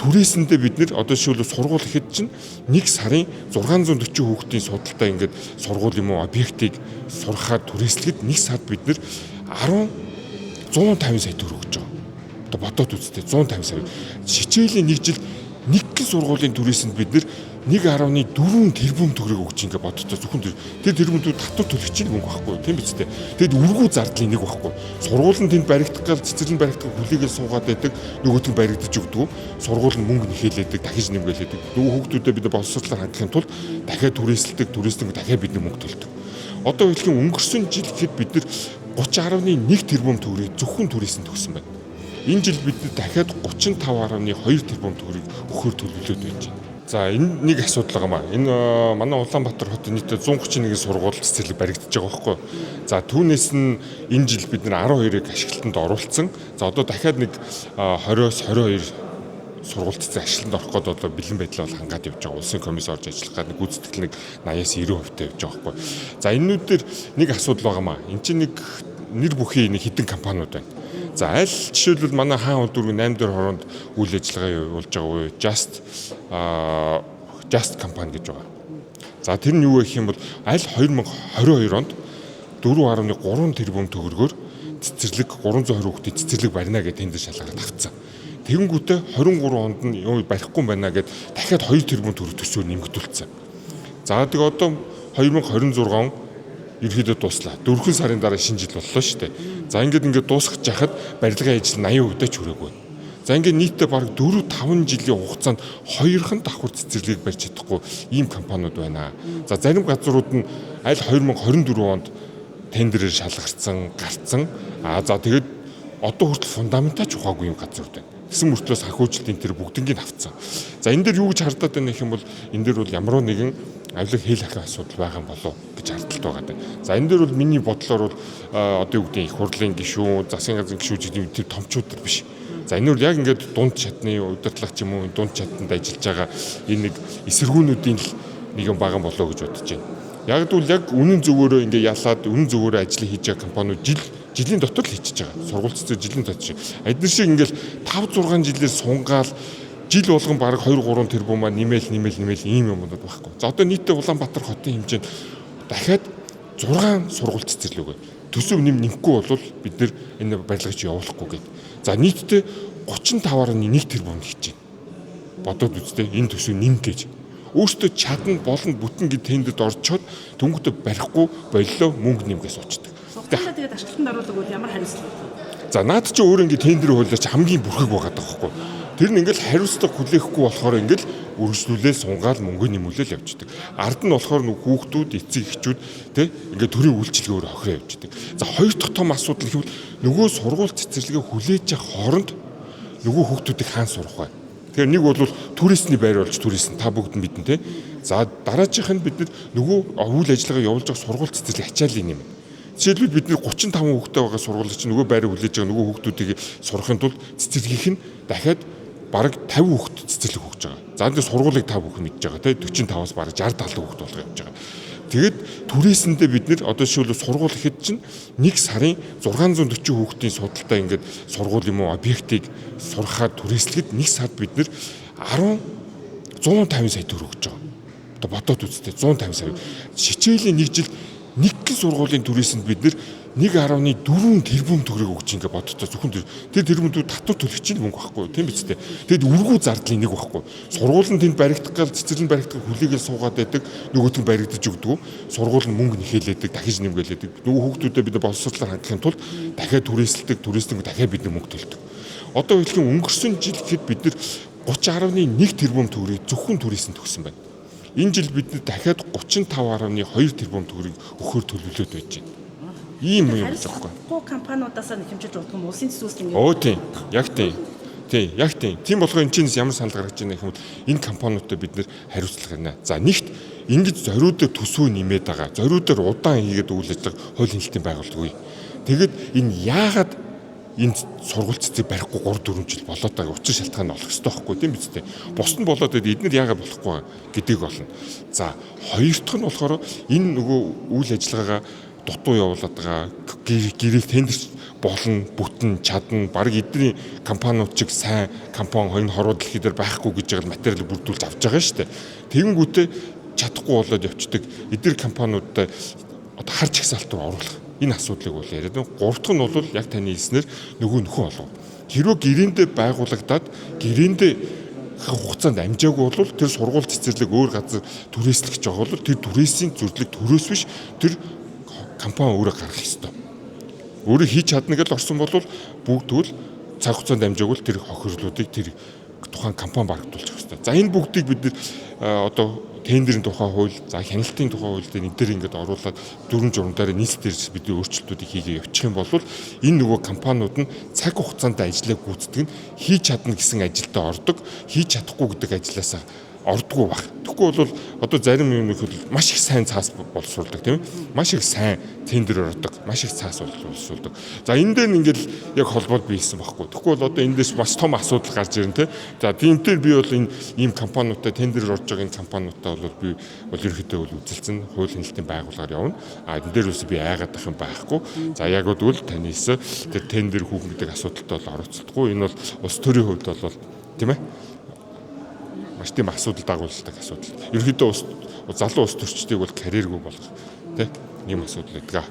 түрээсэндээ бид нэр одоо жишээлбэл сургууль ихэд чинь 1 сарын 640 хүүхдийн судалтай ингээд сургууль юм уу объектыг сурахаар түрээслэхэд 1 сард бид нэр 150 сая төгрөг өгч байгаа. Одоо бодоод үзтээ 150 сая. Хичээлийн 1 жил нэг гин сургуулийн түрээсэнд бид нэр 1.4 тэрбум төгрөг өгч ингээд боддоо зөвхөн тэр тэрбумүүд татвар төлөгчийн мөнгө байхгүй тийм биз дээ. Тэгэд үргүү зардлын нэг байхгүй. Сургууль нь тэнд баригдах гал цэцэрлэн баригдах хүлээгээл суугаад байдаг. Нөгөөт нь баригдаж өгдөг. Сургууль нь мөнгө нэхээлээдэг, дахиж нэмгэлээдэг. Нөгөө хүүхдүүдэд бид боловсруулалтаар хандахын тулд дахиад түрээсэлдэг, түрээсдэг дахиад бидний мөнгө төлдөг. Одоо хэлхийн өнгөрсөн жил гэхэд бид нэр 30.1 тэрбум төгрөгийг зөвхөн түрээсэнд өгсөн байна. Энэ жил бид дахиад 35.2 тэрбум төгрөгийг өгөхөөр төлөвлөд байж байна. За энэ нэг асуудал байгаа маа. Энэ манай Улаанбаатар хотын нийтдээ 131 сургууль цэцэрлэг баригдаж байгаа байхгүй. За түүнээс нь энэ жил бид нэр 12-ыг ашиглалтанд оруулсан. За одоо дахиад нэг 20-оос 22 сургууль цэцэрлэг ашиглалтанд орох гээд одоо бэлэн байдлаа бол хангаад явж байгаа. Улсын комисс орж ажиллах гад нэг гүйцэтгэл нэг 80-аас 90% тавьж байгаа байхгүй. За энэнүүд дээр нэг асуудал байгаа маа. Энд чинь нэг нэр бүхий нэг хідэн компаниуд байна. За аль жишээлбэл манай хаан улдүргийн 8 дээр хороонд үйл ажиллагаа явуулж байгаа үе Just компани гэж байгаа. За тэр нь юу гэх юм бол аль 2022 онд 4.3 тэрбум төгрөгөөр цэцэрлэг 320 хүүхдийн цэцэрлэг барина гэдэг тендер шалгараад авцсан. Тэгэнгүүтээ 23 онд нь юу барихгүй байна гэд дахиад 2 тэрбум төгрөг төсөв нэмэгдүүлсэн. За тэг одоо 2026 он ерөөдөө дуслаа. 4 сарын дараа шинэ жил боллоо шүү дээ. За ингээд дуусгаж яхад барилгын ажил 80% ч хүрээгүй. За ингээд нийтдээ бараг 4-5 жилийн хугацаанд 2хан давхар цэцэрлэгийг барьж чадахгүй ийм компаниуд байна. За зарим газрууд нь аль 2024 онд тендерээр шалгарсан, гарцсан. За тэгээд одоо хүртэл фундаментаач ухаагүй юм газрууд байна. Гэсэн мөртлөө санхүүжилтийн тэр бүгднийг авцсан. За энэ дээр юу гэж хардаад байна гэх юм бол энэ дээр бол ямар нэгэн авилга хэл ахын асуудал байгаа юм болов гэж хардталт байгаа. За энэ дээр бол миний бодлоор бол одоо юу гэдэг их хурлын гишүүн, засгийн газрын гишүүн гэдэг тэр томчууд биш. За энэ бол яг ингээд дунд чадны удирдлагч юм уу, дунд чаданд ажиллаж байгаа энэ нэг эсэргүүнүүдийн нэг юм байгаа болоо гэж бодож байна. Яг л яг үнэн зөвөөрөө ингээд ялаад үнэн зөвөөрөө ажил хийж байгаа компаниуд жилийн дотор л хийчихэж байгаа. Сургууль цэцэр жилийн дотор. Эдгээр шиг ингээд 5-6 жилээр сунгаал жил болгон бараг 2-3 тэрбумаа нэмэл ийм юмнууд байхгүй. За одоо нийтдээ Улаанбаатар хотын хэмжээнд дахиад 6 сургууль цэцэрлэг байна. Төсөв нэмэхгүй бол бид нэр энэ барилгаж явуулахгүй гээд. За нийтдээ 35.1 тэрбум хийж байна. Бодоод үзтээ энэ төсөв нэм гэж. Өөртөө чадна болон бүтэн гэд тендерд орчоод түнхтө барихгүй боллоо мөнгө нэмгээс уучдаг. Сугтаалаа тэгээд ашиглалтанд оруулах үйл ямар хариуцлага? За наад чи өөр ингэ тендер хуулиарч хамгийн бүрхэг байгаа байхгүй. Тэр нь ингээл хариуцлага хүлээхгүй болохоор ингээл үргэлжлүүлээ сунгаал мөнгө нэмүүлэл явждаг. Ард нь болохоор хүүхдүүд, эцэг эхчүүд тэ ингээд төрийн үйлчилгээгээр хохироо явждаг. За хоёр дахь том асуудал гэвэл нөгөө сургууль цэцэрлэгээ хүлээж явах хооронд нөгөө хүүхдүүдийг хаан сурах бай. Тэгэхээр нэг бол туристний байр болж турист та бүгд нь мэднэ тэ. За дараагийнх нь бид нөгөө үйл ажиллагаа явуулж байгаа сургууль цэцэрлэг ачааллын юм. Жишээлбэл бид 35 хүүхэдтэй байгаа сургууль чинь нөгөө байрыг хүлээж байгаа нөгөө хүүхдүүдийг сурахын тулд цэцэрлэгийнх нь дахиад бараг 50 хүүхэд цэцэрлэг өгч байгаа. За энэ сургуулийг та бүхэн мэдж байгаа те 45-аас бараг 60-70 хүүхэд болгоо явж байгаа. Тэгээд түрээсэндээ бид нэр одоо жишээлбэл сургууль ихэд чинь 1 сарын 640 хүүхдийн судалтай ингээд сургууль юм уу объектыг сурахаар түрээслэхэд 1 сард бид нэр 150 сая төгрөг өгч байгаа. Одоо бодоод үзтээ 150 сая. Хичээлийн 1 жил нэг гин сургуулийн түрээсэнд бид нэр 1.4 тэрбум төгрөг өгч ингээд боддоо зөвхөн тэр тэрбумүүд татвар төлөгчийн мөнгө байхгүй тийм биз дээ. Тэгэд үргүү зардлын нэг байхгүй. Сургууль нь тэнд баригдах гал цэцэрлэн баригдах хүлээгээл суугаад байдаг. Нөгөөт нь баригдаж өгдөг. Сургууль нь мөнгө нэхээлээдэг, дахиж нэмгэлээдэг. Нөгөө хүүхдүүдэд бид боловсруулалтаар хандахын тулд дахиад түрээсэлдэг, дахиад бидний мөнгө төлдөг. Одоо хэлхийн өнгөрсөн жил гэхэд бид нэр 30.1 тэрбум төгрөгийг зөвхөн түрээсэнд өгсөн байна. Энэ жил бид дахиад 35.2 тэрбум төгрөгийг өгөхөөр төлөвлөд байж байна. Ийм юм байна. Компаниудаас нь хэмжиж удах юм улсын төсвөөс ингэ. Тийм. Яг тийм. Тийм болохоор энэ чинь ямар санал гаргаж байна гэх юм бол энэ компаниудад бид нэр хариуцлага гэнэ. За нэгт ингэж зориудаар төсвөө нэмээд байгаа. Зориудаар удаан хийгээд үйл ажиллагаа хууль хэлтийн байгууллагыг. Тэгэд энэ яагаад энэ сургууль цэцэг барихгүй 3-4 жил болоод байгаа учир шалтгаан олох хэрэгтэй байхгүй тийм биз дээ. Бус нь болоод эдгээр яагаад болохгүй гэдгийг олно. За хоёр дахь нь болохоор энэ нөгөө үйл ажиллагаагаа дутуу явуулаад байгаа гэрэл тендер болно, бүтэн, чадна, баг эдний компаниуд чиг сайн компани хоёрын хорвоо дэлхий дээр байхгүй гэж байгаа материал бүрдүүлж авч байгаа шүү дээ. Тэгэнгүүтээ чадахгүй болоод явцдаг эдгээр компаниудаа одоо харж их салтар оруулах энэ асуудлыг бол яриад байна. Гурав дахь нь бол яг таны хэлснээр нөгөө нөхөн олов. Хэрвээ гэрээндээ байгуулагдаад гэрээндээ хугацаанд амжаагүй бол тэр сургууль цэцэрлэг өөр газар түрээслэх гэж байгаа бол тэр түрээсийн зөвлөлд төрөөс биш тэр компани өөрөө гаргах ёстой. Өөрөө хийж чадна гэж орсон бол бүгд тэгвэл цаг хугацаанд амжаагүй тэр хохирлуудыг тэр тухайн компани барагдуулчих ёстой. За энэ бүгдийг бид одоо тендерийн тухай хууль, за хяналтын тухай хууль дээр энэ дээр ингээд оруулаад дүрм журмдаараа нийслэлээр бидний өөрчлөлтүүдийг хийгээ явуучих юм бол энэ нөгөө компаниуд нь цаг хугацаанд ажиллаа гүйцэтгэх нь хийж чадна гэсэн ажилдаа ордог, хийж чадахгүй гэдэг ажилласаа ордгоо баг. Тэгэхгүй бол одоо зарим юм их маш их сайн цаас боловсруулдаг тийм ээ. Маш их сайн тендерээр ордог, маш их цаас боловсруулдаг. За энэ дээр ингээд яг холбоод бийсэн байхгүй. Тэгэхгүй бол одоо эндээс маш том асуудал гарч ирнэ тийм. За тиймээр би бол энэ ийм компаниудаа тендерээр орж байгаа энэ компаниудаа бол би бол ерөөхдөө бол үзэлцэн хууль хяналтын байгууллагаар явна. А энэ дээр үс би айгаад ах юм байхгүй. За яг үл таны хэлсэн тэр тендер хүүхэн гэдэг асуудалтай бол оролцдоггүй. Энэ бол улс төрийн хувьд бол тийм ээ. Маш тийм асуудал дагуулдаг асуудал. Ерөнхийдөө залуу улс төрчдийг бол карьергүй болгох тийм ийм асуудал байдаг.